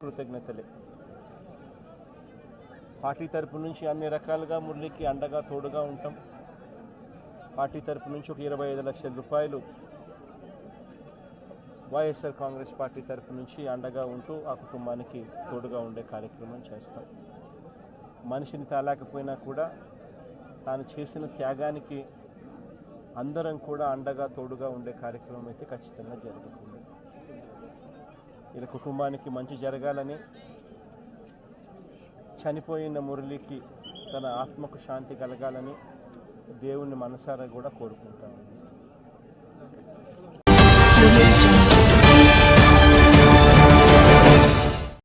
కృతజ్ఞతలే. Party తరపు నుంచి అన్ని రకాలుగా మురళికి అండగా తోడుగా ఉంటాం. పార్టీ తరపు నుంచి ఒక 25 లక్షల రూపాయలు వైఎస్ఆర్ కాంగ్రెస్ పార్టీ తరపు నుంచి అండగా ఉంటూ ఆ కుటుంబానికి తోడుగా ఉండే కార్యక్రమం చేస్తాం. మనిషిని తాలేకపోయినా కూడా తాను చేసిన త్యాగానికి అందరం కూడా అండగా తోడుగా ఉండే కార్యక్రమం అయితే ఖచ్చితంగా జరుగుతుంది. ఇలా కుటుంబానికి మంచి జరగాలని, చనిపోయిన మురళికి తన ఆత్మకు శాంతి కలగాలని దేవుణ్ణి మనసారా కూడా కోరుకుంటాను.